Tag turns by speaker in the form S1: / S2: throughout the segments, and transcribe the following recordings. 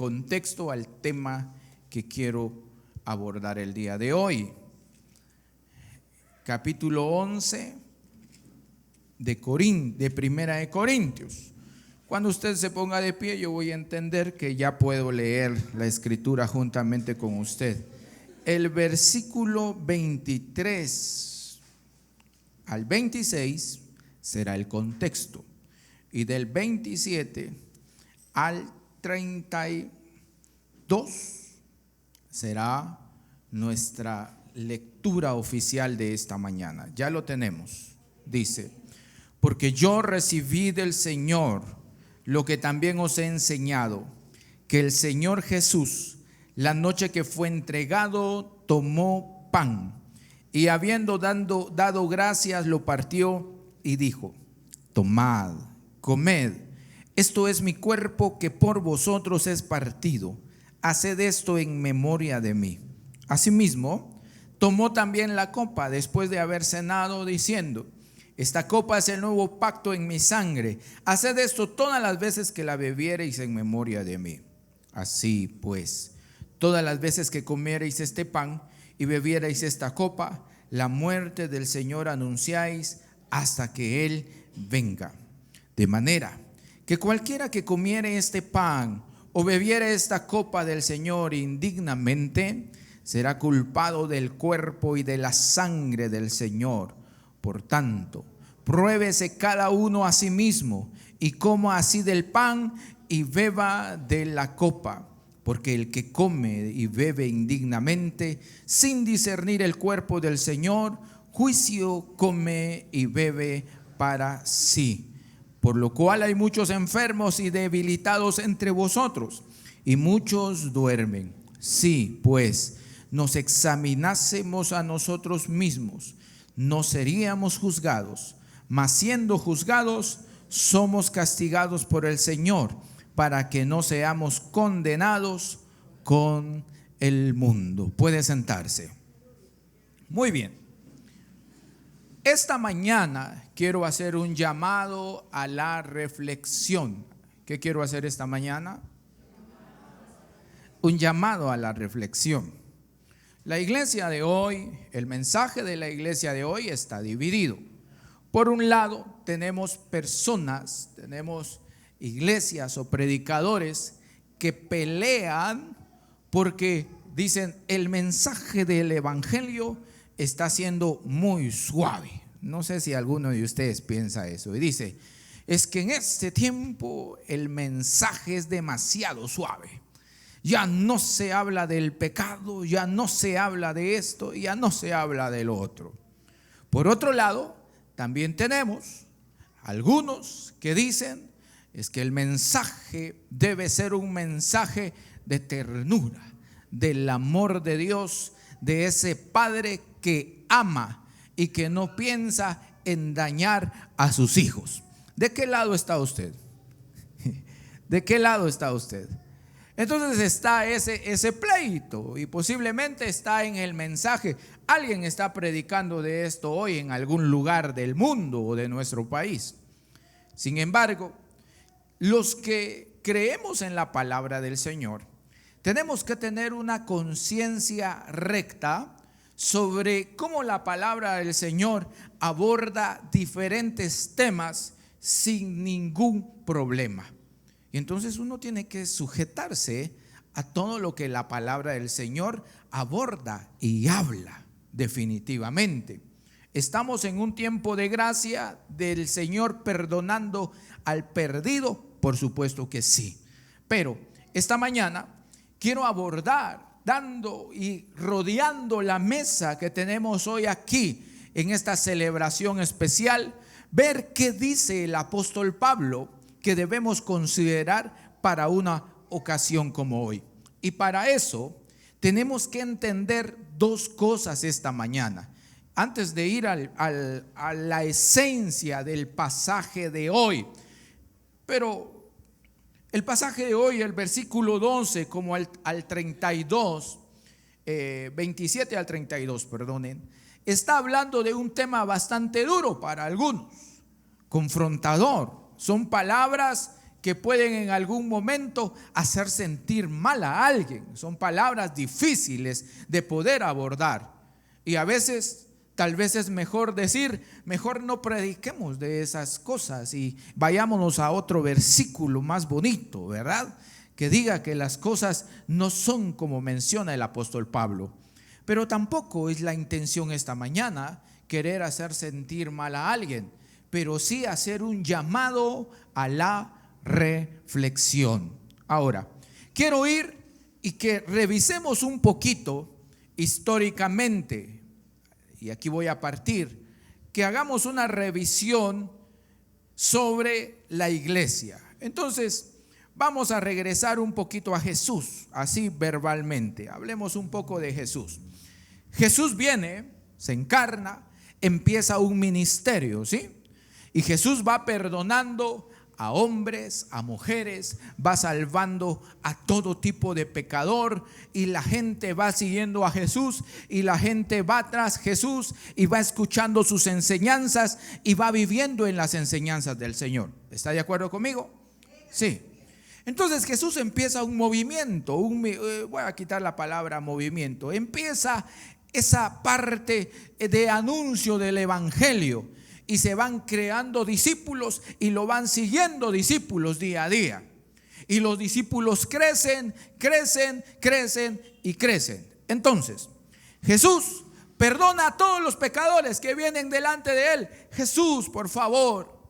S1: contexto al tema que quiero abordar el día de hoy. Capítulo 11 de Primera de Corintios. Cuando usted se ponga de pie, yo voy a entender que ya puedo leer la escritura juntamente con usted. El versículo 23 al 26 será el contexto, y del 27 al 32 será nuestra lectura oficial de esta mañana. Ya lo tenemos. Dice: porque yo recibí del Señor lo que también os he enseñado, que el Señor Jesús, la noche que fue entregado, tomó pan, y habiendo dado gracias, lo partió y dijo: tomad, comed, esto es mi cuerpo que por vosotros es partido, haced esto en memoria de mí. Asimismo, tomó también la copa después de haber cenado, diciendo: esta copa es el nuevo pacto en mi sangre, haced esto todas las veces que la bebiereis en memoria de mí. Así pues, todas las veces que comiereis este pan y bebiereis esta copa, la muerte del Señor anunciáis hasta que Él venga. De manera que cualquiera que comiere este pan o bebiere esta copa del Señor indignamente, será culpado del cuerpo y de la sangre del Señor. Por tanto, pruébese cada uno a sí mismo y coma así del pan y beba de la copa. Porque el que come y bebe indignamente, sin discernir el cuerpo del Señor, juicio come y bebe para sí. Por lo cual hay muchos enfermos y debilitados entre vosotros, y muchos duermen. Sí, pues, nos examinásemos a nosotros mismos, no seríamos juzgados, mas siendo juzgados, somos castigados por el Señor, para que no seamos condenados con el mundo. Puede sentarse. Muy bien. Esta mañana quiero hacer un llamado a la reflexión. ¿Qué quiero hacer esta mañana? Un llamado a la reflexión. La iglesia de hoy, el mensaje de la iglesia de hoy está dividido. Por un lado, tenemos personas, tenemos iglesias o predicadores que pelean porque dicen: el mensaje del evangelio está siendo muy suave. No sé si alguno de ustedes piensa eso. Y dice: es que en este tiempo el mensaje es demasiado suave. Ya no se habla del pecado, ya no se habla de esto, ya no se habla del otro. Por otro lado, también tenemos algunos que dicen: es que el mensaje debe ser un mensaje de ternura, del amor de Dios, de ese Padre que ama y que no piensa en dañar a sus hijos. ¿De qué lado está usted? ¿De qué lado está usted? Entonces está ese pleito, y posiblemente está en el mensaje. Alguien está predicando de esto hoy en algún lugar del mundo o de nuestro país. Sin embargo, los que creemos en la palabra del Señor, tenemos que tener una conciencia recta sobre cómo la palabra del Señor aborda diferentes temas sin ningún problema. Y entonces uno tiene que sujetarse a todo lo que la palabra del Señor aborda y habla definitivamente. Estamos en un tiempo de gracia del Señor perdonando al perdido, por supuesto que sí. Pero esta mañana quiero abordar, dando y rodeando la mesa que tenemos hoy aquí en esta celebración especial, ver qué dice el apóstol Pablo que debemos considerar para una ocasión como hoy. Y para eso tenemos que entender dos cosas esta mañana. Antes de ir a la esencia del pasaje de hoy. Pero el pasaje de hoy, el versículo 12 como al 32, 27 al 32, perdonen, está hablando de un tema bastante duro para algunos, confrontador. Son palabras que pueden en algún momento hacer sentir mal a alguien. Son palabras difíciles de poder abordar. Y a veces, tal vez es mejor decir, mejor no prediquemos de esas cosas y vayámonos a otro versículo más bonito, ¿verdad? Que diga que las cosas no son como menciona el apóstol Pablo. Pero tampoco es la intención esta mañana querer hacer sentir mal a alguien, pero sí hacer un llamado a la reflexión. Ahora, quiero ir y que revisemos un poquito históricamente, y aquí voy a partir, que hagamos una revisión sobre la iglesia. Entonces, vamos a regresar un poquito a Jesús, así verbalmente. Hablemos un poco de Jesús. Jesús viene, se encarna, empieza un ministerio, ¿sí? Y Jesús va perdonando a hombres, a mujeres, va salvando a todo tipo de pecador, y la gente va siguiendo a Jesús, y la gente va tras Jesús y va escuchando sus enseñanzas y va viviendo en las enseñanzas del Señor. ¿Está de acuerdo conmigo? Sí. Entonces Jesús empieza un movimiento, voy a quitar la palabra movimiento, empieza esa parte de anuncio del evangelio, y se van creando discípulos y lo van siguiendo discípulos día a día. Y los discípulos crecen, crecen, crecen y crecen. Entonces, Jesús perdona a todos los pecadores que vienen delante de él. Jesús, por favor,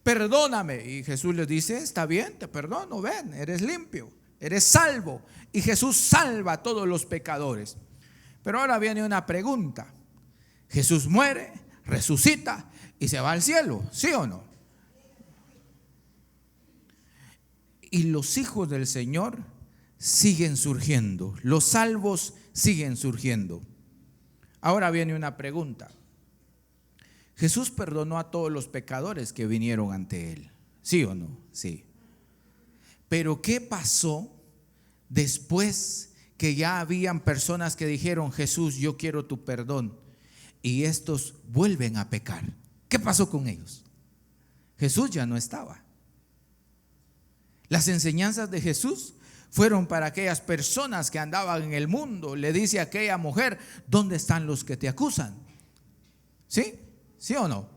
S1: perdóname. Y Jesús les dice, está bien, te perdono, ven, eres limpio, eres salvo. Y Jesús salva a todos los pecadores. Pero ahora viene una pregunta. Jesús muere, resucita y se va al cielo, ¿sí o no? Y los hijos del Señor siguen surgiendo, los salvos siguen surgiendo. Ahora viene una pregunta. Jesús perdonó a todos los pecadores que vinieron ante él, ¿sí o no? Sí. Pero ¿qué pasó después que ya habían personas que dijeron, Jesús, yo quiero tu perdón, y estos vuelven a pecar? ¿Qué pasó con ellos? Jesús ya no estaba. Las enseñanzas de Jesús fueron para aquellas personas que andaban en el mundo. Le dice a aquella mujer, ¿dónde están los que te acusan? ¿Sí? ¿Sí o no?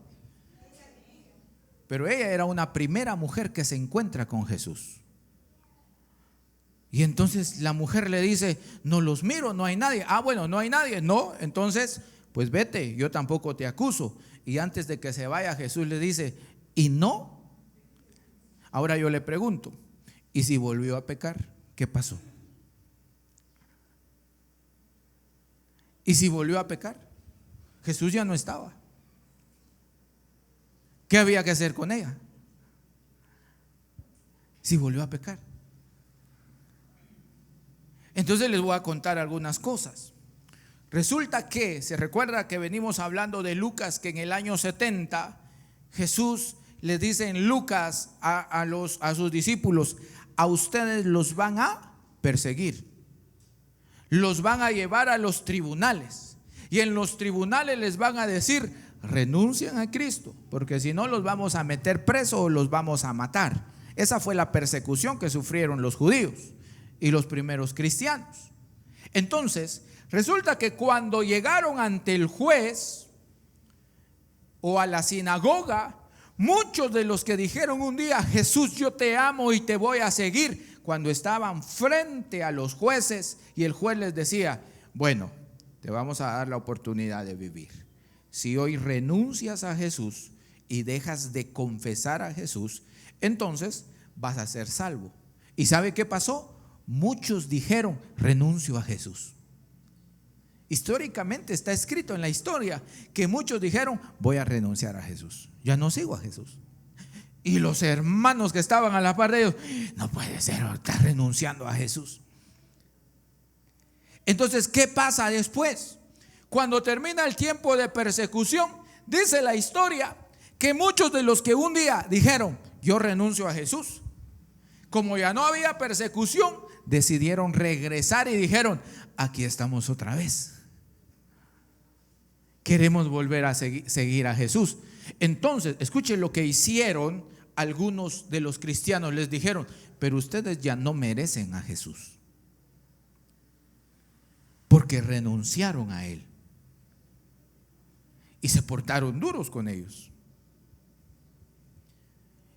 S1: Pero ella era una primera mujer que se encuentra con Jesús. Y entonces la mujer le dice, no los miro, no hay nadie. Ah, bueno, no hay nadie. No, entonces, pues vete, yo tampoco te acuso. Y antes de que se vaya, Jesús le dice, ¿y no? Ahora yo le pregunto, ¿y si volvió a pecar? ¿Qué pasó? ¿Y si volvió a pecar? Jesús ya no estaba. ¿Qué había que hacer con ella? Si volvió a pecar. Entonces les voy a contar algunas cosas. Resulta que, se recuerda que venimos hablando de Lucas, que en el año 70 Jesús les dice en Lucas a sus discípulos, a ustedes los van a perseguir, los van a llevar a los tribunales, y en los tribunales les van a decir, renuncien a Cristo, porque si no los vamos a meter presos o los vamos a matar. Esa fue la persecución que sufrieron los judíos y los primeros cristianos. Entonces, resulta que cuando llegaron ante el juez o a la sinagoga, muchos de los que dijeron un día, Jesús, yo te amo y te voy a seguir, cuando estaban frente a los jueces y el juez les decía, bueno, te vamos a dar la oportunidad de vivir. Si hoy renuncias a Jesús y dejas de confesar a Jesús, entonces vas a ser salvo. ¿Y sabe qué pasó? Muchos dijeron, renuncio a Jesús. Históricamente está escrito en la historia que muchos dijeron, voy a renunciar a Jesús, ya no sigo a Jesús. Y los hermanos que estaban a la par de ellos, no puede ser, está renunciando a Jesús. Entonces, ¿qué pasa después? Cuando termina el tiempo de persecución, dice la historia que muchos de los que un día dijeron, yo renuncio a Jesús, como ya no había persecución, decidieron regresar y dijeron, aquí estamos otra vez. Queremos volver a seguir a Jesús. Entonces, escuchen lo que hicieron algunos de los cristianos les dijeron: pero ustedes ya no merecen a Jesús, porque renunciaron a Él y se portaron duros con ellos.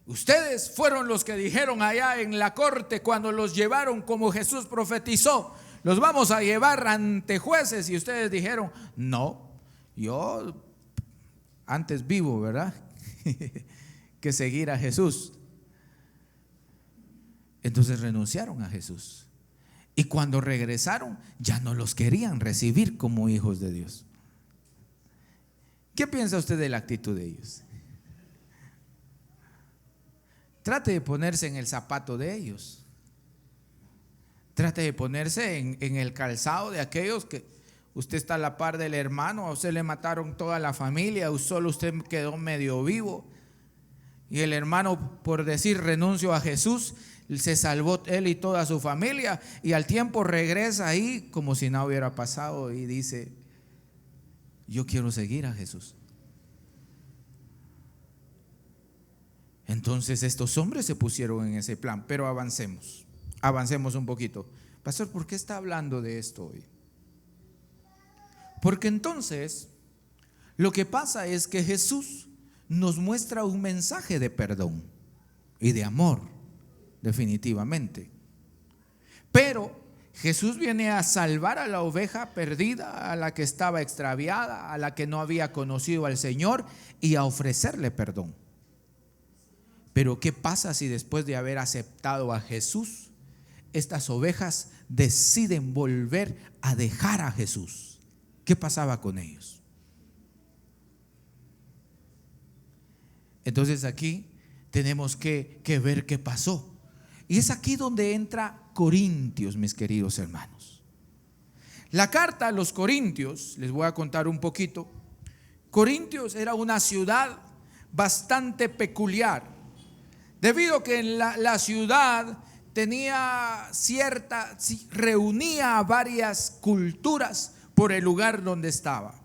S1: Ustedes fueron los que dijeron allá en la corte, cuando los llevaron como Jesús profetizó: los vamos a llevar ante jueces. Y ustedes dijeron: no, yo antes vivo, ¿verdad? que seguir a Jesús. Entonces renunciaron a Jesús. Y cuando regresaron, ya no los querían recibir como hijos de Dios. ¿Qué piensa usted de la actitud de ellos? Trate de ponerse en el zapato de ellos. Trate de ponerse en el calzado de aquellos que usted está a la par del hermano. A usted le mataron toda la familia, solo usted quedó medio vivo. Y el hermano, por decir renuncio a Jesús, se salvó él y toda su familia. Y al tiempo regresa ahí como si nada hubiera pasado y dice: yo quiero seguir a Jesús. Entonces estos hombres se pusieron en ese plan. Pero avancemos un poquito. Pastor, ¿por qué está hablando de esto hoy? Porque entonces lo que pasa es que Jesús nos muestra un mensaje de perdón y de amor, definitivamente. Pero Jesús viene a salvar a la oveja perdida, a la que estaba extraviada, a la que no había conocido al Señor, y a ofrecerle perdón. Pero ¿qué pasa si después de haber aceptado a Jesús, estas ovejas deciden volver a dejar a Jesús? ¿Qué pasaba con ellos? Entonces aquí tenemos que ver qué pasó. Y es aquí donde entra Corintios, mis queridos hermanos. La carta a los Corintios, les voy a contar un poquito. Corintios era una ciudad bastante peculiar, debido a que en la ciudad tenía reunía a varias culturas por el lugar donde estaba.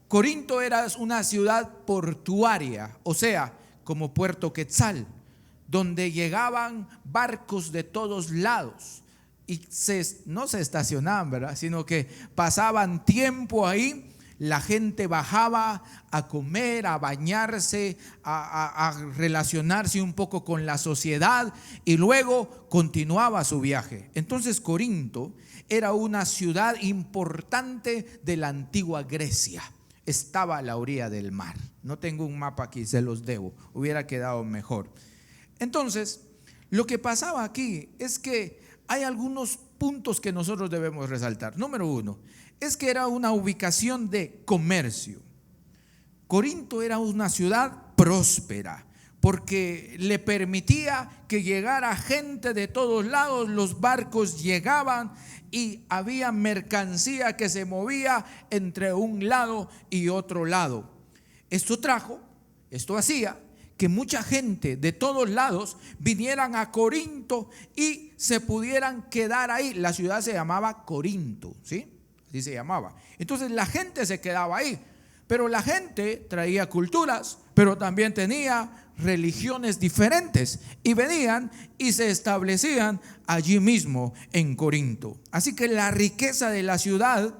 S1: Corinto era una ciudad portuaria, o sea, como Puerto Quetzal, donde llegaban barcos de todos lados y no se estacionaban, ¿verdad?, sino que pasaban tiempo ahí. La gente bajaba a comer, a bañarse, a relacionarse un poco con la sociedad, y luego continuaba su viaje. Entonces Corinto era una ciudad importante de la antigua Grecia. Estaba a la orilla del mar. No tengo un mapa aquí, se los debo, hubiera quedado mejor. Entonces, lo que pasaba aquí es que hay algunos puntos que nosotros debemos resaltar. Número uno, es que era una ubicación de comercio. Corinto era una ciudad próspera, porque le permitía que llegara gente de todos lados. Los barcos llegaban y había mercancía que se movía entre un lado y otro lado. Esto hacía que mucha gente de todos lados vinieran a Corinto y se pudieran quedar ahí. La ciudad se llamaba Corinto, ¿sí? Así se llamaba. Entonces la gente se quedaba ahí, pero la gente traía culturas, pero también tenía religiones diferentes, y venían y se establecían allí mismo en Corinto. Así que la riqueza de la ciudad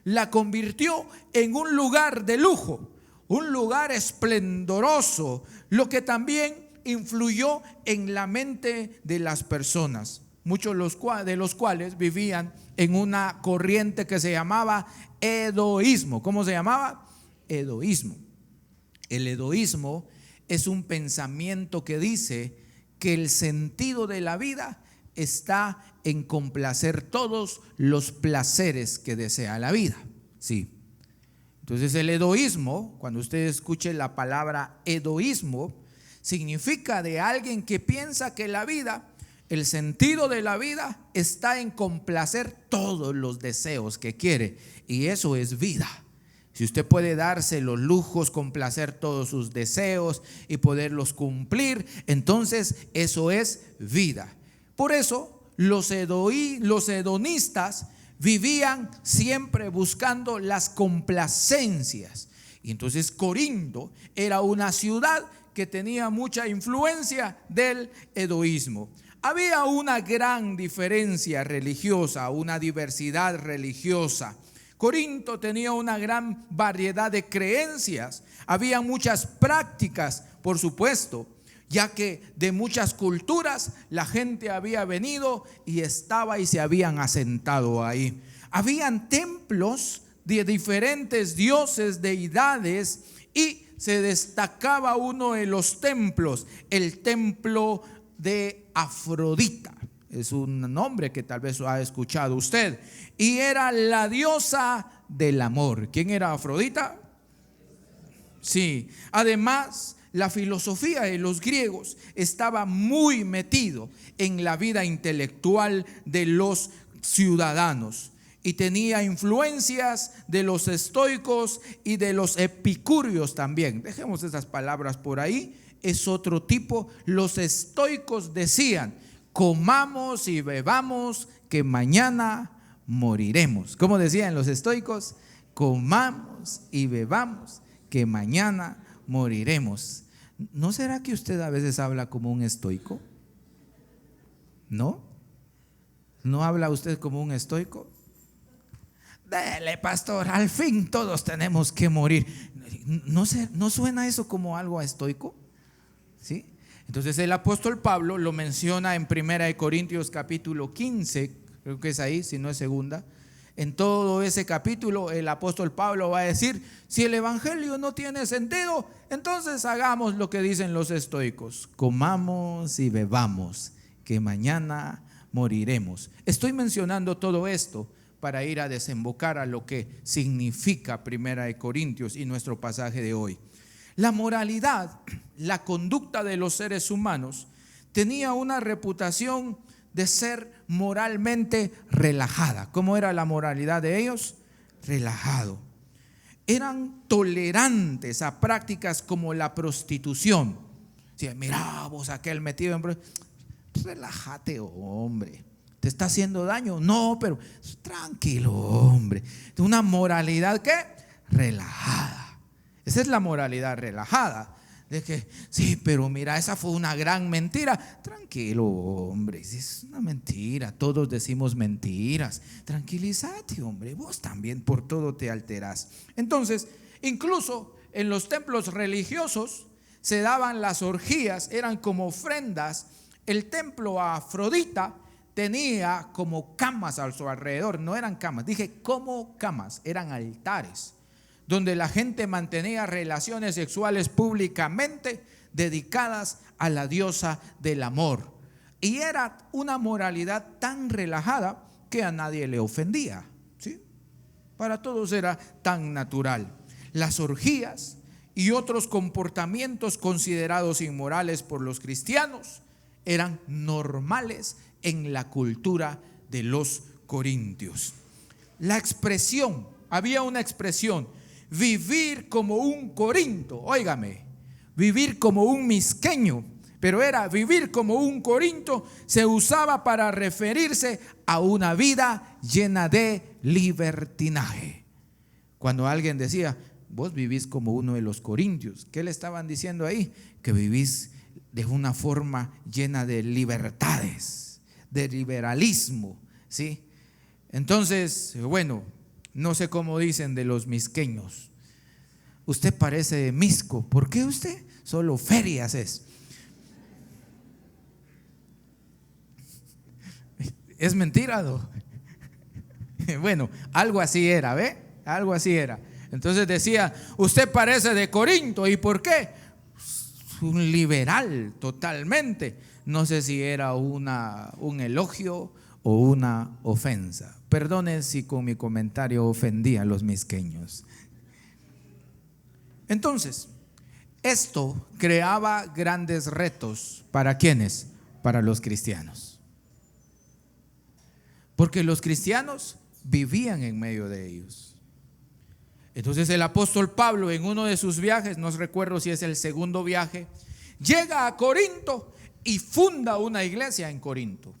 S1: la convirtió en un lugar de lujo, un lugar esplendoroso, lo que también influyó en la mente de las personas, muchos de los cuales vivían en una corriente que se llamaba edoísmo. ¿Cómo se llamaba? Edoísmo. El edoísmo es un pensamiento que dice que el sentido de la vida está en complacer todos los placeres que desea la vida. Sí. Entonces el edoísmo, cuando usted escuche la palabra edoísmo, significa de alguien que piensa que la vida, el sentido de la vida está en complacer todos los deseos que quiere, y eso es vida. Si usted puede darse los lujos, complacer todos sus deseos y poderlos cumplir, entonces eso es vida. Por eso los hedonistas vivían siempre buscando las complacencias. Y entonces Corinto era una ciudad que tenía mucha influencia del edoísmo. Había una gran diferencia religiosa, una diversidad religiosa. Corinto tenía una gran variedad de creencias, había muchas prácticas, por supuesto, ya que de muchas culturas la gente había venido y estaba y se habían asentado ahí. Habían templos de diferentes dioses, deidades, y se destacaba uno de los templos, el templo de Afrodita. Es un nombre que tal vez ha escuchado usted. Y era la diosa del amor. ¿Quién era Afrodita? Sí. Además, la filosofía de los griegos estaba muy metido en la vida intelectual de los ciudadanos y tenía influencias de los estoicos y de los epicúreos también. Dejemos esas palabras por ahí. Es otro tipo. Los estoicos decían: comamos y bebamos, que mañana moriremos. ¿Cómo decían los estoicos? Comamos y bebamos, que mañana moriremos. ¿No será que usted a veces habla como un estoico? ¿No? ¿No habla usted como un estoico? Dele, pastor, al fin todos tenemos que morir. ¿No suena eso como algo estoico? ¿Sí? Entonces el apóstol Pablo lo menciona en 1 Corintios capítulo 15, creo que es ahí, si no es segunda. En todo ese capítulo el apóstol Pablo va a decir: si el evangelio no tiene sentido, entonces hagamos lo que dicen los estoicos: comamos y bebamos, que mañana moriremos. Estoy mencionando todo esto para ir a desembocar a lo que significa 1 Corintios y nuestro pasaje de hoy. La moralidad, la conducta de los seres humanos tenía una reputación de ser moralmente relajada. ¿Cómo era la moralidad de ellos? Relajado. Eran tolerantes a prácticas como la prostitución. Sí, mira vos aquel metido en... Relájate, hombre. ¿Te está haciendo daño? No, pero tranquilo, hombre. Una moralidad ¿qué? Relajada. Esa es la moralidad relajada. De que, sí, pero mira, esa fue una gran mentira. Tranquilo, hombre, es una mentira. Todos decimos mentiras. Tranquilízate, hombre. Vos también por todo te alterás. Entonces, incluso en los templos religiosos se daban las orgías, eran como ofrendas. El templo a Afrodita tenía como camas a su alrededor. No eran camas, dije como camas, eran altares donde la gente mantenía relaciones sexuales públicamente dedicadas a la diosa del amor. Y era una moralidad tan relajada que a nadie le ofendía, ¿sí? Para todos era tan natural. Las orgías y otros comportamientos considerados inmorales por los cristianos eran normales en la cultura de los corintios. La expresión, había una expresión: vivir como un corinto. Óigame, vivir como un misqueño, pero era vivir como un corinto. Se usaba para referirse a una vida llena de libertinaje. Cuando alguien decía: vos vivís como uno de los corintios, ¿qué le estaban diciendo ahí? Que vivís de una forma llena de libertades, de liberalismo, ¿sí? Entonces, bueno, no sé cómo dicen de los misqueños: usted parece misco. ¿Por qué usted? Solo ferias es. Es mentira, ¿no? Bueno, algo así era, ¿ve? Algo así era. Entonces decía: usted parece de Corinto. ¿Y por qué? Un liberal totalmente. No sé si era un elogio o una ofensa. Perdone si con mi comentario ofendí a los misqueños. Entonces, esto creaba grandes retos. ¿Para quiénes? Para los cristianos. Porque los cristianos vivían en medio de ellos. Entonces el apóstol Pablo, en uno de sus viajes, no recuerdo si es el segundo viaje, llega a Corinto y funda una iglesia en Corinto.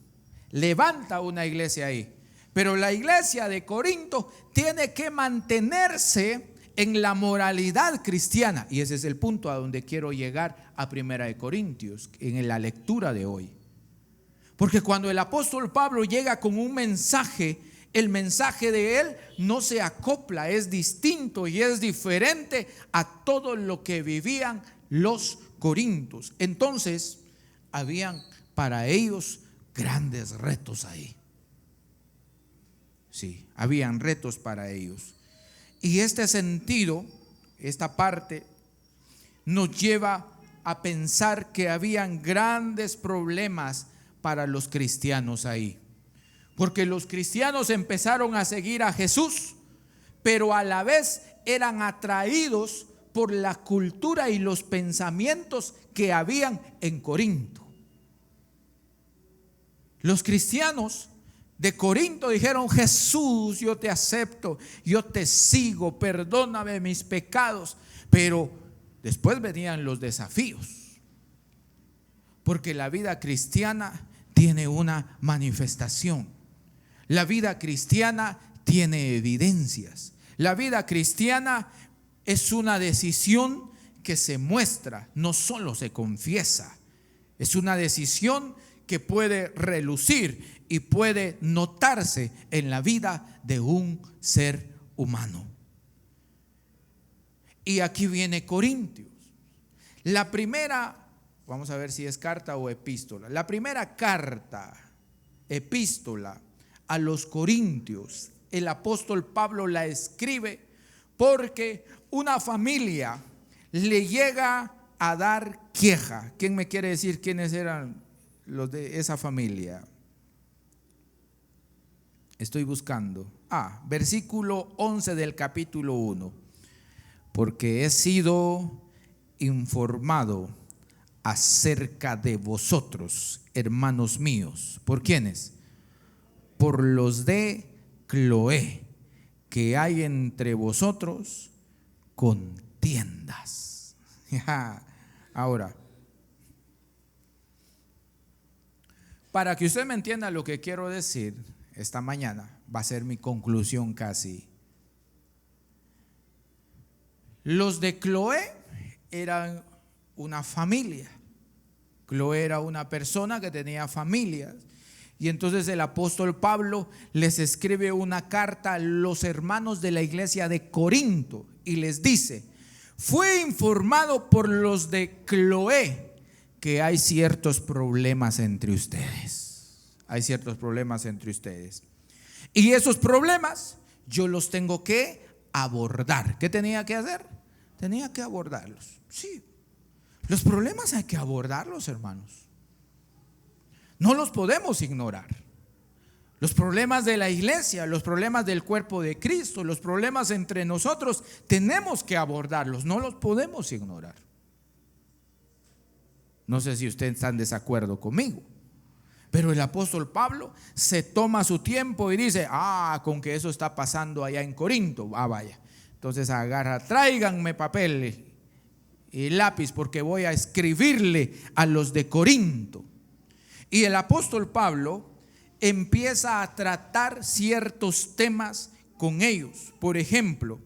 S1: Levanta una iglesia ahí. Pero la iglesia de Corinto tiene que mantenerse en la moralidad cristiana. Y ese es el punto a donde quiero llegar a 1 Corintios, en la lectura de hoy. Porque cuando el apóstol Pablo llega con un mensaje, el mensaje de él no se acopla, es distinto y es diferente a todo lo que vivían los corintios. Entonces, habían para ellos grandes retos ahí. Sí, habían retos para ellos. Y este sentido, esta parte, nos lleva a pensar que habían grandes problemas para los cristianos ahí. Porque los cristianos empezaron a seguir a Jesús, pero a la vez eran atraídos por la cultura y los pensamientos que habían en Corinto. Los cristianos de Corinto dijeron: Jesús, yo te acepto, yo te sigo, perdóname mis pecados. Pero después venían los desafíos, porque la vida cristiana tiene una manifestación. La vida cristiana tiene evidencias. La vida cristiana es una decisión que se muestra, no solo se confiesa. Es una decisión que puede relucir y puede notarse en la vida de un ser humano. Y aquí viene Corintios. La primera, vamos a ver si es carta o epístola. La primera carta, epístola a los Corintios, el apóstol Pablo la escribe porque una familia le llega a dar queja. ¿Quién me quiere decir quiénes eran los de esa familia? Estoy buscando. Versículo 11 del capítulo 1. Porque he sido informado acerca de vosotros, hermanos míos. ¿Por quiénes? Por los de Cloé, que hay entre vosotros contiendas. Ahora, para que usted me entienda lo que quiero decir esta mañana, va a ser mi conclusión casi. Los de Cloé eran una familia. Cloé era una persona que tenía familias. Y entonces el apóstol Pablo les escribe una carta a los hermanos de la iglesia de Corinto y les dice: fue informado por los de Cloé que hay ciertos problemas entre ustedes. Hay ciertos problemas entre ustedes. Y esos problemas yo los tengo que abordar. ¿Qué tenía que hacer? Tenía que abordarlos. Sí, los problemas hay que abordarlos, hermanos. No los podemos ignorar. Los problemas de la iglesia, los problemas del cuerpo de Cristo, los problemas entre nosotros, tenemos que abordarlos, no los podemos ignorar. No sé si ustedes están en desacuerdo conmigo, pero el apóstol Pablo se toma su tiempo y dice: con que eso está pasando allá en Corinto, vaya. Entonces tráiganme papel y lápiz porque voy a escribirle a los de Corinto. Y el apóstol Pablo empieza a tratar ciertos temas con ellos. Por ejemplo,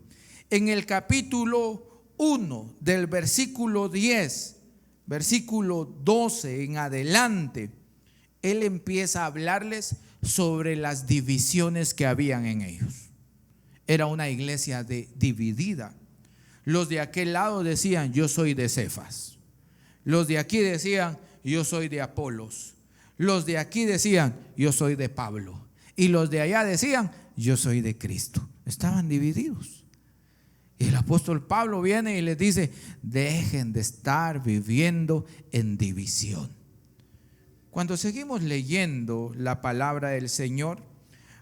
S1: en el capítulo 1 del versículo 10, versículo 12 en adelante, él empieza a hablarles sobre las divisiones que habían en ellos. Era una iglesia dividida. Los de aquel lado decían: yo soy de Cefas. Los de aquí decían: yo soy de Apolos. Los de aquí decían: yo soy de Pablo. Y los de allá decían: yo soy de Cristo. Estaban divididos. Y el apóstol Pablo viene y les dice: dejen de estar viviendo en división. Cuando seguimos leyendo la palabra del Señor,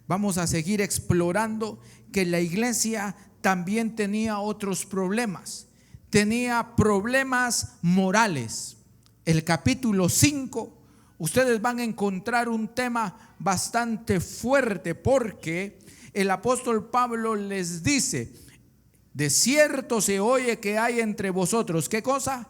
S1: vamos a seguir explorando que la iglesia también tenía otros problemas. Tenía problemas morales. El capítulo 5, ustedes van a encontrar un tema bastante fuerte, porque el apóstol Pablo les dice: de cierto se oye que hay entre vosotros, ¿qué cosa?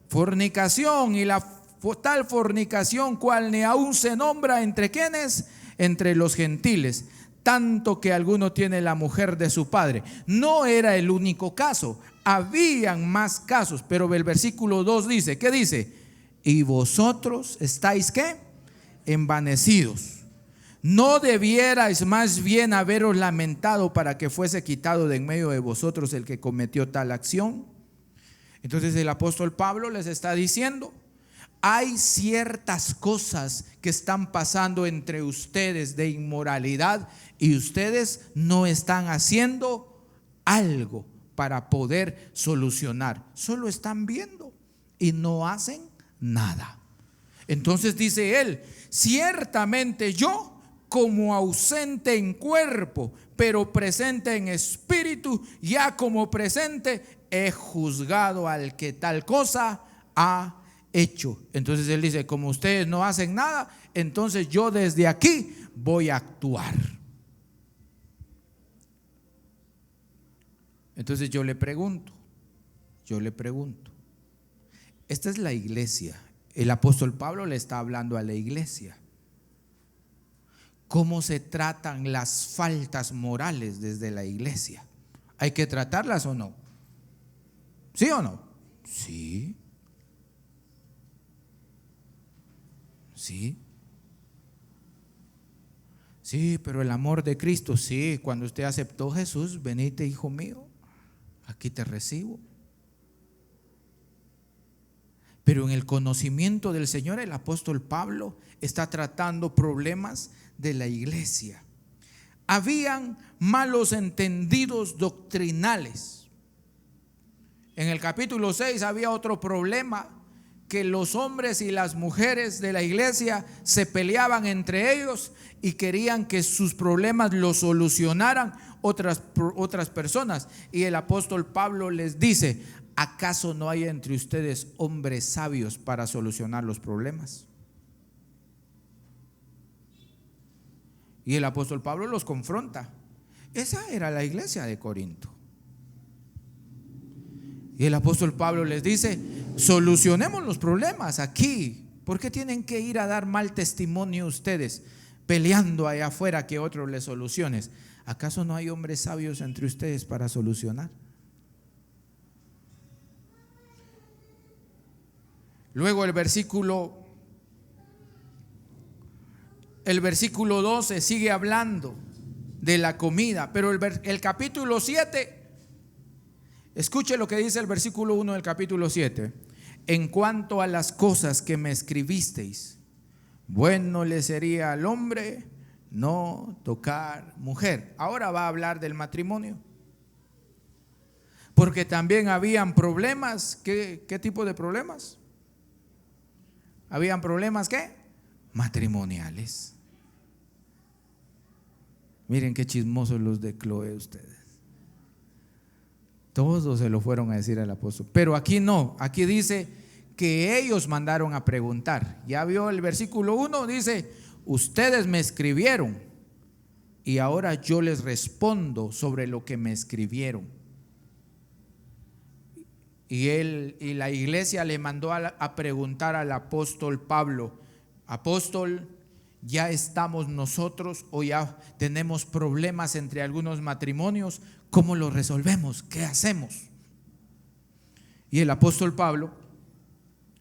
S1: Fornicación, y la tal fornicación cual ni aún se nombra entre ¿quiénes? Entre los gentiles. tanto que alguno tiene la mujer de su padre. No era el único caso, habían más casos, pero el versículo 2 dice, ¿qué dice? Y vosotros estáis, ¿qué? Envanecidos. ¿No debierais más bien haberos lamentado para que fuese quitado de en medio de vosotros el que cometió tal acción? Entonces el apóstol Pablo les está diciendo, hay ciertas cosas que están pasando entre ustedes de inmoralidad y ustedes no están haciendo algo para poder solucionar. Solo están viendo y no hacen nada. Entonces dice él, ciertamente yo, como ausente en cuerpo, pero presente en espíritu, ya como presente he juzgado al que tal cosa ha hecho. Entonces él dice, como ustedes no hacen nada, entonces yo desde aquí voy a actuar. Entonces yo le pregunto, esta es la iglesia. El apóstol Pablo le está hablando a la iglesia. ¿Cómo se tratan las faltas morales desde la iglesia? ¿Hay que tratarlas o no? ¿Sí o no? Sí. Sí. Sí, pero el amor de Cristo, sí, cuando usted aceptó a Jesús, venite, hijo mío, aquí te recibo. Pero en el conocimiento del Señor, el apóstol Pablo está tratando problemas de la iglesia. Habían malos entendidos doctrinales. En el capítulo 6 había otro problema, que los hombres y las mujeres de la iglesia se peleaban entre ellos y querían que sus problemas los solucionaran otras personas. Y el apóstol Pablo les dice, ¿acaso no hay entre ustedes hombres sabios para solucionar los problemas? Y el apóstol Pablo los confronta. Esa era la iglesia de Corinto. Y el apóstol Pablo les dice, solucionemos los problemas aquí. ¿Por qué tienen que ir a dar mal testimonio ustedes, peleando allá afuera que otros les soluciones? ¿Acaso no hay hombres sabios entre ustedes para solucionar? Luego el versículo 12 sigue hablando de la comida, pero el capítulo 7, escuche lo que dice el versículo 1 del capítulo 7. En cuanto a las cosas que me escribisteis, bueno le sería al hombre no tocar mujer. Ahora va a hablar del matrimonio, porque también habían problemas. ¿Qué tipo de problemas? Habían problemas, ¿qué? Matrimoniales. Miren qué chismosos los de Cloé ustedes. Todos se lo fueron a decir al apóstol. Pero aquí no, aquí dice que ellos mandaron a preguntar. Ya vio el versículo 1, dice, ustedes me escribieron y ahora yo les respondo sobre lo que me escribieron. Y la iglesia le mandó a preguntar al apóstol Pablo, apóstol, ¿ya estamos nosotros o ya tenemos problemas entre algunos matrimonios? ¿Cómo lo resolvemos? ¿Qué hacemos? Y el apóstol Pablo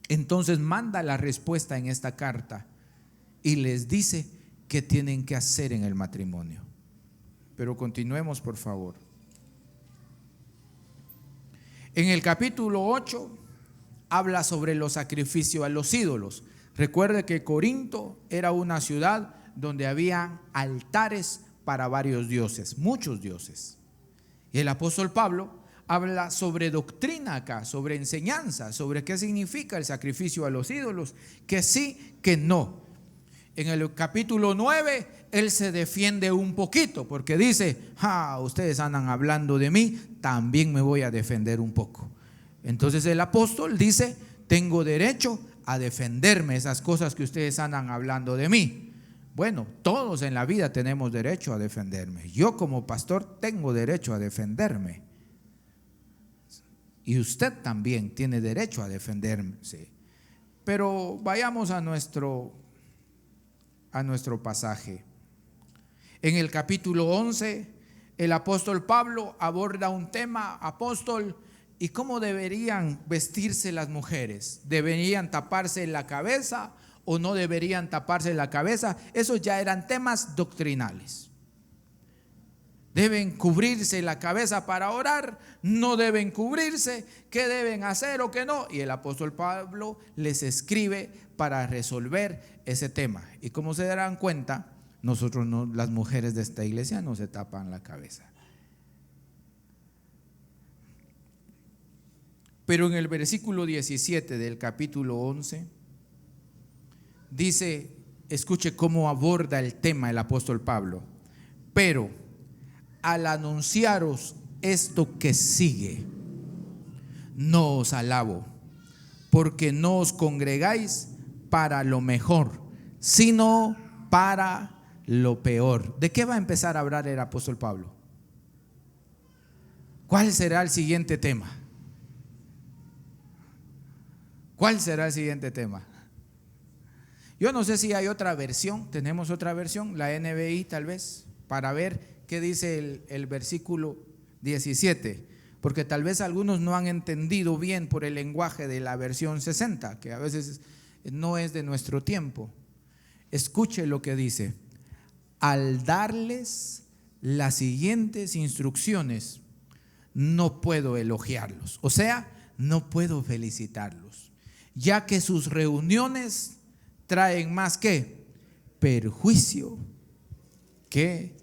S1: entonces manda la respuesta en esta carta y les dice qué tienen que hacer en el matrimonio. Pero continuemos, por favor. En el capítulo 8 habla sobre los sacrificios a los ídolos. Recuerde que Corinto era una ciudad donde había altares para varios dioses, muchos dioses. Y el apóstol Pablo habla sobre doctrina acá, sobre enseñanza, sobre qué significa el sacrificio a los ídolos, que sí, que no. En el capítulo 9 él se defiende un poquito porque dice, ustedes andan hablando de mí, también me voy a defender un poco. Entonces el apóstol dice, tengo derecho a defenderme esas cosas que ustedes andan hablando de mí. Bueno, todos en la vida tenemos derecho a defenderme. Yo como pastor tengo derecho a defenderme. Y usted también tiene derecho a defenderse. Pero vayamos a nuestro pasaje. En el capítulo 11, el apóstol Pablo aborda un tema, apóstol, ¿y cómo deberían vestirse las mujeres? ¿Deberían taparse la cabeza o no deberían taparse la cabeza? Esos ya eran temas doctrinales. ¿Deben cubrirse la cabeza para orar? ¿No deben cubrirse? ¿Qué deben hacer o qué no? Y el apóstol Pablo les escribe para resolver ese tema. Y como se darán cuenta, nosotros no, las mujeres de esta iglesia no se tapan la cabeza. Pero en el versículo 17 del capítulo 11 dice, escuche cómo aborda el tema el apóstol Pablo. Pero al anunciaros esto que sigue, no os alabo, porque no os congregáis para lo mejor, sino para lo peor. ¿De qué va a empezar a hablar el apóstol Pablo? ¿Cuál será el siguiente tema? ¿Cuál será el siguiente tema? Yo no sé si hay otra versión, tenemos otra versión, la NBI tal vez, para ver qué dice el versículo 17, porque tal vez algunos no han entendido bien por el lenguaje de la versión 60, que a veces no es de nuestro tiempo. Escuche lo que dice: al darles las siguientes instrucciones, no puedo elogiarlos, o sea, no puedo felicitarlos, ya que sus reuniones traen más que perjuicio que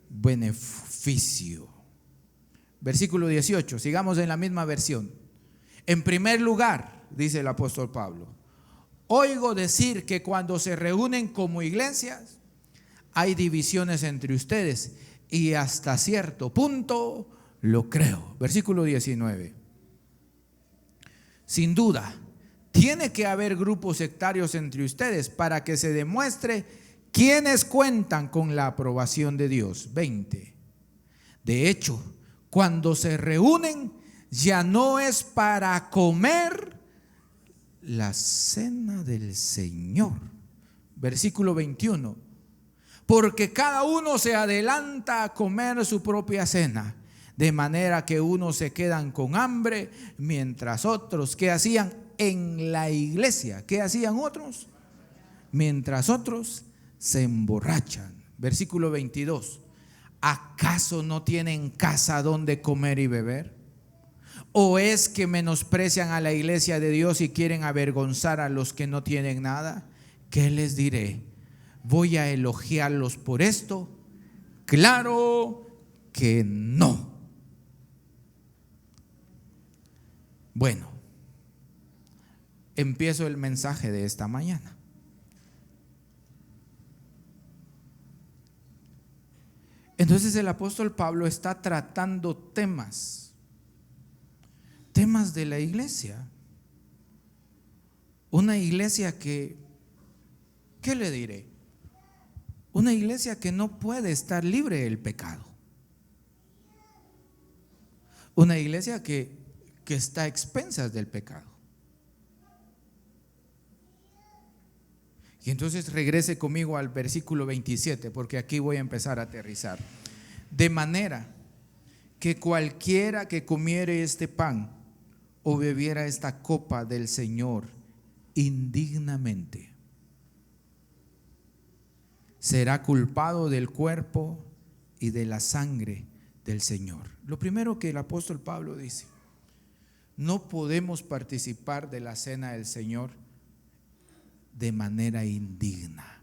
S1: beneficio. Versículo 18, sigamos en la misma versión. En primer lugar, dice el apóstol Pablo, oigo decir que cuando se reúnen como iglesias hay divisiones entre ustedes, y hasta cierto punto lo creo. Versículo 19, sin duda tiene que haber grupos sectarios entre ustedes para que se demuestre quienes cuentan con la aprobación de Dios. 20. De hecho, cuando se reúnen, ya no es para comer la cena del Señor. Versículo 21. Porque cada uno se adelanta a comer su propia cena, de manera que unos se quedan con hambre, mientras otros, ¿qué hacían en la iglesia? ¿Qué hacían otros? Mientras otros se emborrachan. Versículo 22. ¿Acaso no tienen casa donde comer y beber? ¿O es que menosprecian a la iglesia de Dios y quieren avergonzar a los que no tienen nada? ¿Qué les diré? ¿Voy a elogiarlos por esto? Claro que no. Bueno, empiezo el mensaje de esta mañana. Entonces el apóstol Pablo está tratando temas de la iglesia. Una iglesia que, ¿qué le diré? Una iglesia que no puede estar libre del pecado. Una iglesia que está a expensas del pecado. Y entonces regrese conmigo al versículo 27, porque aquí voy a empezar a aterrizar. De manera que cualquiera que comiere este pan o bebiera esta copa del Señor indignamente, será culpado del cuerpo y de la sangre del Señor. Lo primero que el apóstol Pablo dice: no podemos participar de la cena del Señor de manera indigna.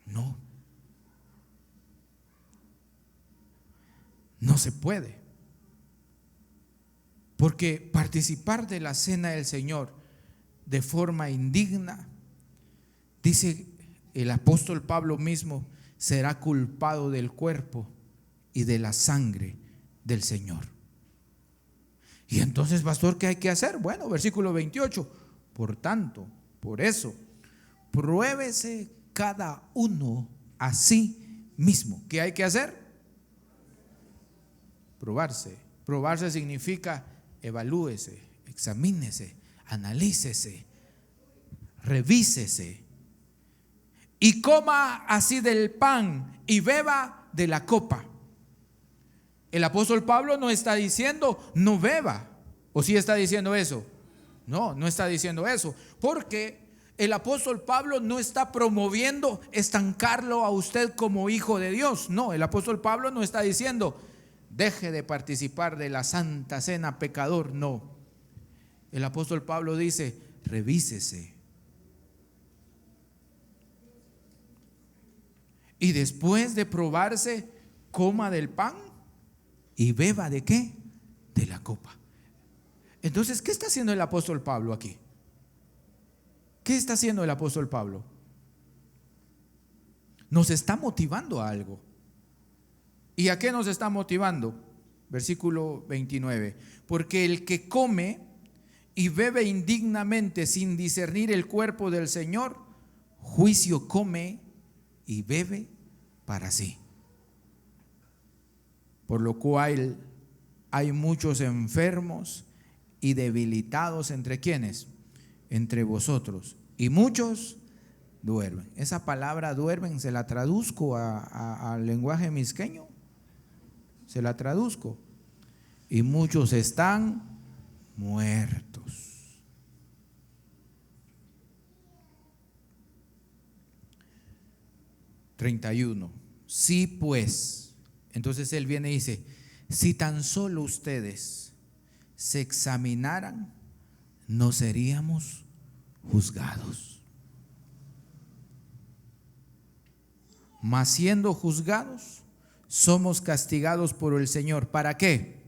S1: No se puede. Porque participar de la cena del Señor de forma indigna, dice el apóstol Pablo mismo, será culpado del cuerpo y de la sangre del Señor. Y entonces, pastor, ¿qué hay que hacer? Bueno, versículo 28. Por tanto, por eso, pruébese cada uno a sí mismo. ¿Qué hay que hacer? Probarse. Probarse significa evalúese, examínese, analícese, revísese. y coma así del pan y beba de la copa. El apóstol Pablo no está diciendo no beba, ¿o sí está diciendo eso? No, no está diciendo eso, porque el apóstol Pablo no está promoviendo estancarlo a usted como hijo de Dios. No, el apóstol Pablo no está diciendo deje de participar de la Santa Cena, pecador. No, el apóstol Pablo dice revísese. Y después de probarse, coma del pan y beba de ¿qué? De la copa. Entonces, ¿qué está haciendo el apóstol Pablo aquí? ¿Qué está haciendo el apóstol Pablo? Nos está motivando a algo. ¿Y a qué nos está motivando? Versículo 29. Porque el que come y bebe indignamente sin discernir el cuerpo del Señor, juicio come y bebe para sí. Por lo cual hay muchos enfermos y debilitados. ¿Entre quiénes? Entre vosotros, y muchos duermen. Esa palabra duermen se la traduzco al lenguaje misqueño, se la traduzco, y muchos están muertos. (31) Sí, pues, entonces él viene y dice: si tan solo ustedes se examinaran, no seríamos juzgados. Mas siendo juzgados, somos castigados por el Señor. ¿Para qué?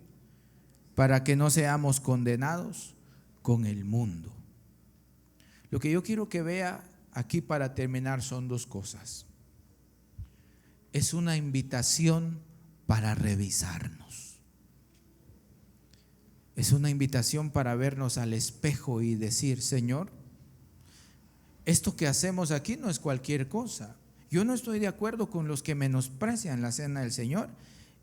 S1: Para que no seamos condenados con el mundo. Lo que yo quiero que vea aquí para terminar son dos cosas. Es una invitación para revisarnos. Es una invitación para vernos al espejo y decir: Señor, esto que hacemos aquí no es cualquier cosa. Yo no estoy de acuerdo con los que menosprecian la cena del Señor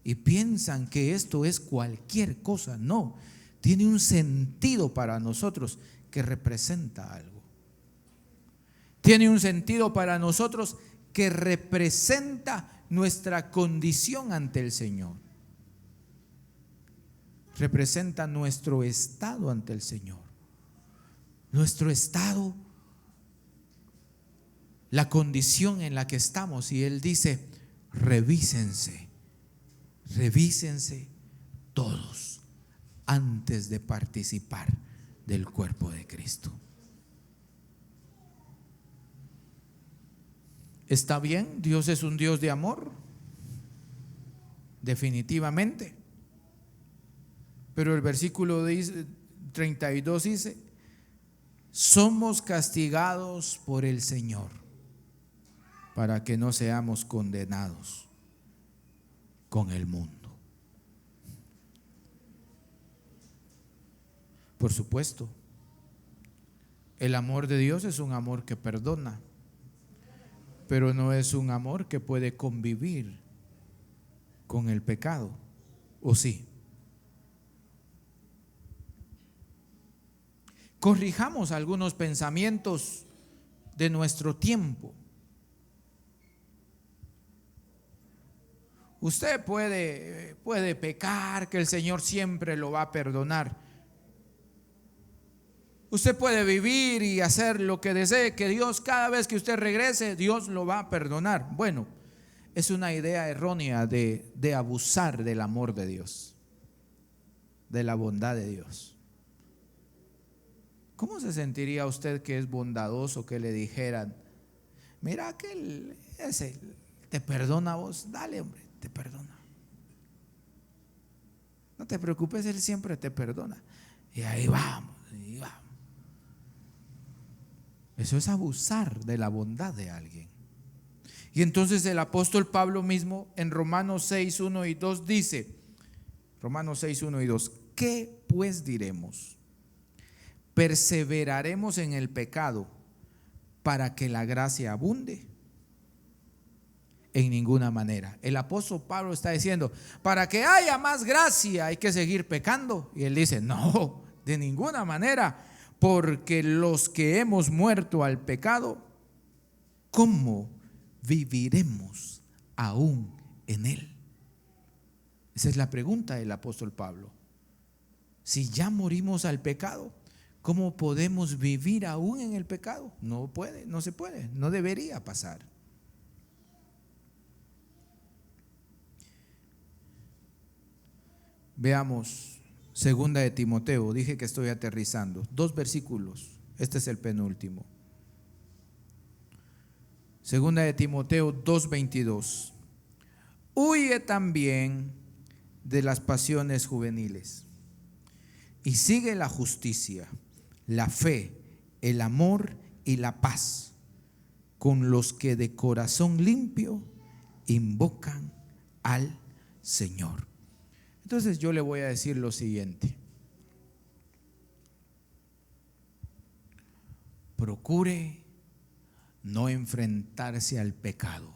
S1: y piensan que esto es cualquier cosa. No, tiene un sentido para nosotros que representa algo. Tiene un sentido para nosotros que representa nuestra condición ante el Señor. Representa nuestro estado ante el Señor. Nuestro estado, la condición en la que estamos. Y Él dice: revísense todos antes de participar del cuerpo de Cristo. ¿Está bien? Dios es un Dios de amor, definitivamente. Pero el versículo 32 dice: somos castigados por el Señor para que no seamos condenados con el mundo. Por supuesto, el amor de Dios es un amor que perdona, pero no es un amor que puede convivir con el pecado, ¿o sí? Corrijamos algunos pensamientos de nuestro tiempo. Usted puede pecar, que el Señor siempre lo va a perdonar. Usted puede vivir y hacer lo que desee, que Dios, cada vez que usted regrese, Dios lo va a perdonar. Bueno, es una idea errónea de abusar del amor de Dios, de la bondad de Dios. ¿Cómo se sentiría usted que es bondadoso que le dijeran: mira, que ese te perdona a vos? Dale, hombre, te perdona. No te preocupes, Él siempre te perdona. Y ahí vamos, y vamos. Eso es abusar de la bondad de alguien. Y entonces el apóstol Pablo mismo en Romanos 6, 1 y 2 dice: Romanos 6, 1 y 2, ¿qué pues diremos? ¿Perseveraremos en el pecado para que la gracia abunde? En ninguna manera. El apóstol Pablo está diciendo: para que haya más gracia hay que seguir pecando. Y él dice: no, de ninguna manera, porque los que hemos muerto al pecado, ¿cómo viviremos aún en él? Esa es la pregunta del apóstol Pablo. Si ya morimos al pecado, ¿cómo podemos vivir aún en el pecado? No puede, no se puede, no debería pasar. Veamos segunda de Timoteo. Dije que estoy aterrizando. 2 versículos. Este es el penúltimo. Segunda de Timoteo 2:22. Huye también de las pasiones juveniles y sigue la justicia, la fe, el amor y la paz con los que de corazón limpio invocan al Señor. Entonces yo le voy a decir lo siguiente: procure no enfrentarse al pecado.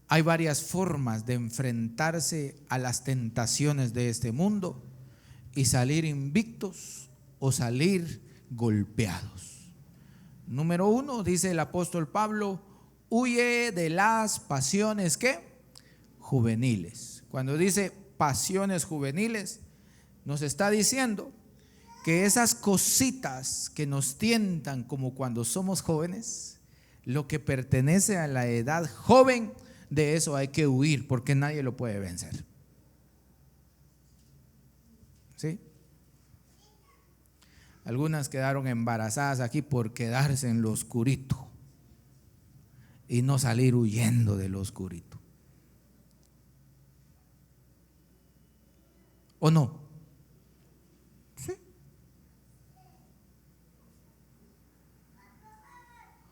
S1: Hay varias formas de enfrentarse a las tentaciones de este mundo y salir invictos o salir golpeados. Número 1, dice el apóstol Pablo: huye de las pasiones ¿qué? Juveniles. Cuando dice pasiones juveniles, nos está diciendo que esas cositas que nos tientan como cuando somos jóvenes, lo que pertenece a la edad joven, de eso hay que huir porque nadie lo puede vencer. ¿Sí? Algunas quedaron embarazadas aquí por quedarse en lo oscurito y no salir huyendo de lo oscurito. ¿O no? Sí.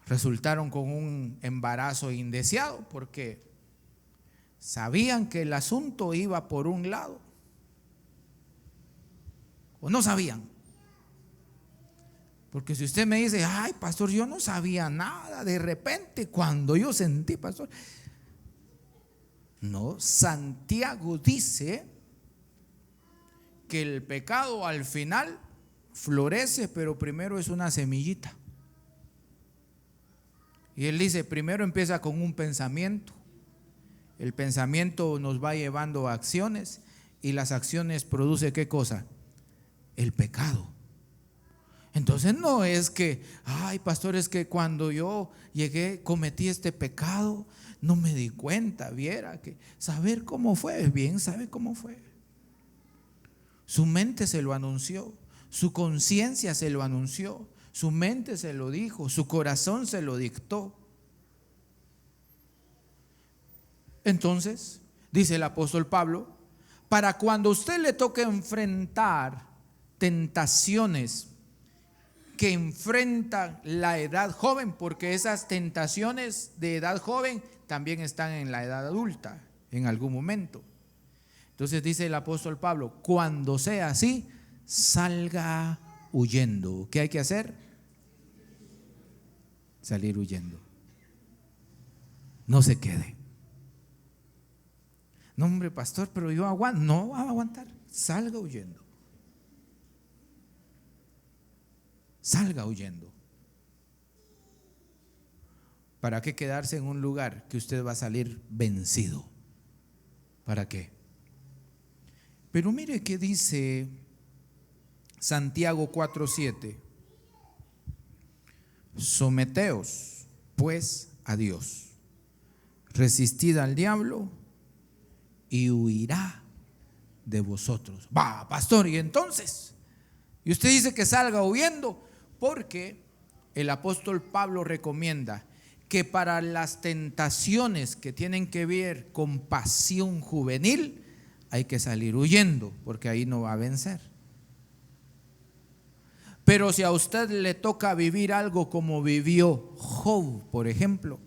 S1: Resultaron con un embarazo indeseado porque sabían que el asunto iba por un lado. ¿O no sabían? Porque si usted me dice: ay, pastor, yo no sabía nada, de repente cuando yo sentí, pastor. No, Santiago dice que el pecado al final florece, pero primero es una semillita. Y él dice: primero empieza con un pensamiento. El pensamiento nos va llevando a acciones y las acciones produce ¿qué cosa? El pecado. Entonces no es que, ay, pastor, es que cuando yo llegué cometí este pecado, no me di cuenta, viera que saber cómo fue, bien sabe cómo fue. Su mente se lo anunció, su conciencia se lo anunció, su mente se lo dijo, su corazón se lo dictó. Entonces, dice el apóstol Pablo, para cuando a usted le toque enfrentar tentaciones que enfrentan la edad joven, porque esas tentaciones de edad joven también están en la edad adulta en algún momento. Entonces dice el apóstol Pablo: cuando sea así, salga huyendo. ¿Qué hay que hacer? Salir huyendo. No se quede. No, hombre, pastor, pero yo aguanto. No va a aguantar. Salga huyendo. Salga huyendo. ¿Para qué quedarse en un lugar que usted va a salir vencido? ¿Para qué? Pero mire que dice Santiago 4:7: someteos pues a Dios, resistid al diablo y huirá de vosotros. Va, pastor, y entonces, y usted dice que salga huyendo, porque el apóstol Pablo recomienda que para las tentaciones que tienen que ver con pasión juvenil hay que salir huyendo, porque ahí no va a vencer. Pero si a usted le toca vivir algo como vivió Job, por ejemplo,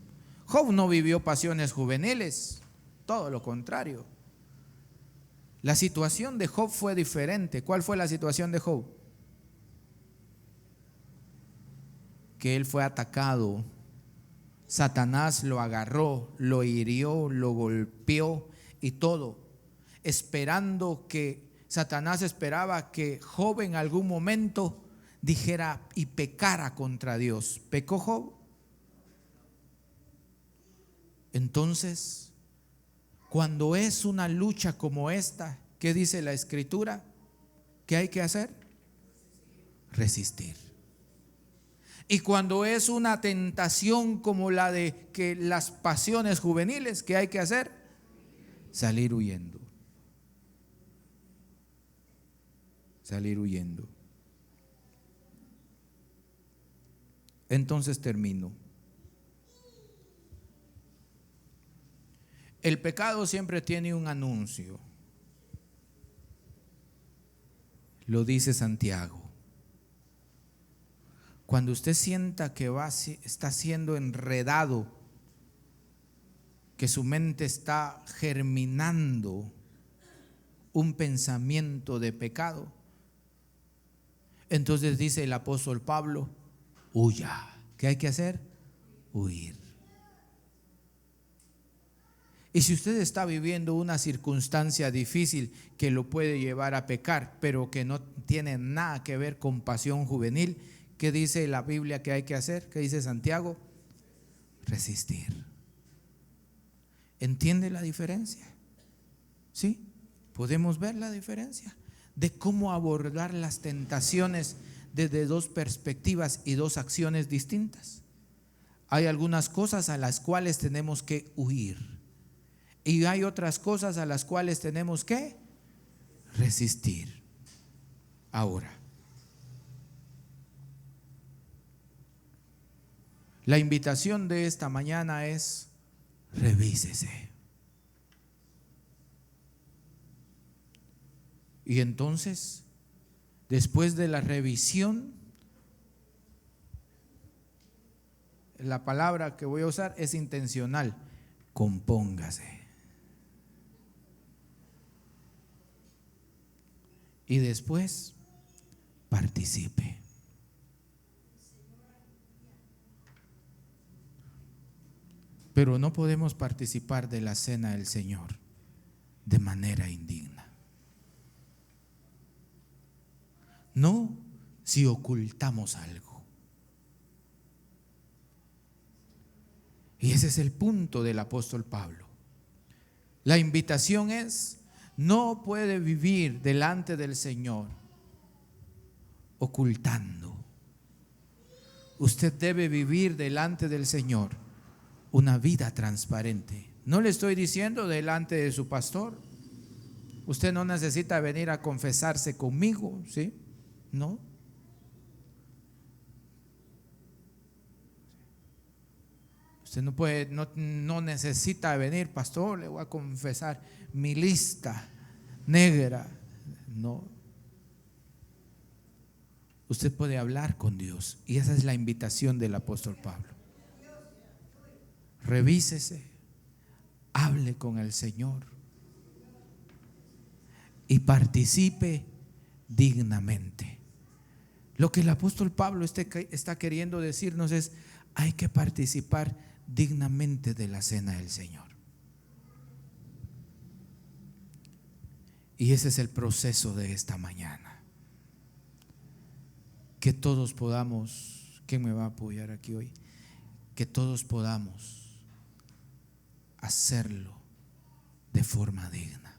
S1: Job no vivió pasiones juveniles, todo lo contrario. La situación de Job fue diferente. ¿Cuál fue la situación de Job? Que él fue atacado, Satanás lo agarró, lo hirió, lo golpeó y todo, esperando que Satanás esperaba que Job en algún momento dijera y pecara contra Dios. ¿Pecó Job? Entonces, cuando es una lucha como esta, ¿qué dice la Escritura? ¿Qué hay que hacer? Resistir. Y cuando es una tentación como la de que las pasiones juveniles, ¿qué hay que hacer? Salir huyendo. Salir huyendo. Entonces termino. El pecado siempre tiene un anuncio. Lo dice Santiago. Cuando usted sienta que está siendo enredado, que su mente está germinando un pensamiento de pecado, entonces dice el apóstol Pablo, huya. ¿Qué hay que hacer? Huir. Y si usted está viviendo una circunstancia difícil que lo puede llevar a pecar, pero que no tiene nada que ver con pasión juvenil, ¿qué dice la Biblia que hay que hacer? ¿Qué dice Santiago? Resistir. ¿Entiende la diferencia? ¿Sí? Podemos ver la diferencia de cómo abordar las tentaciones desde dos perspectivas y dos acciones distintas. Hay algunas cosas a las cuales tenemos que huir. Y hay otras cosas a las cuales tenemos que resistir. Ahora, la invitación de esta mañana es: revísese. Y entonces, después de la revisión, la palabra que voy a usar es intencional: compóngase. Y después, participe. Pero no podemos participar de la cena del Señor de manera indigna. No si ocultamos algo. Y ese es el punto del apóstol Pablo. La invitación es: no puede vivir delante del Señor ocultando. Usted debe vivir delante del Señor una vida transparente. No le estoy diciendo delante de su pastor. Usted no necesita venir a confesarse conmigo, ¿sí? No. Usted no puede, no necesita venir, pastor, le voy a confesar mi lista negra. No. Usted puede hablar con Dios, y esa es la invitación del apóstol Pablo. Revísese, hable con el Señor y participe dignamente. Lo que el apóstol Pablo está queriendo decirnos es: hay que participar dignamente de la cena del Señor. Y ese es el proceso de esta mañana. Que todos podamos, ¿quién me va a apoyar aquí hoy? Que todos podamos hacerlo de forma digna.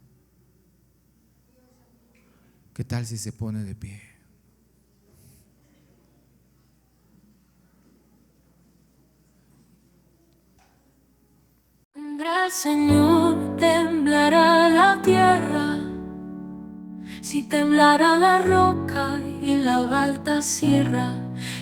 S1: ¿Qué tal si se pone de pie?
S2: Tendrá, Señor, temblará la tierra, si temblará la roca y la alta sierra,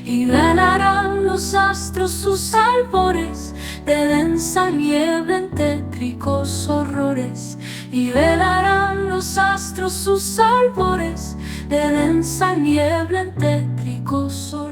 S2: y velarán los astros sus albores de densa niebla en tétricos horrores, y velarán los astros sus albores de densa niebla en tétricos horrores.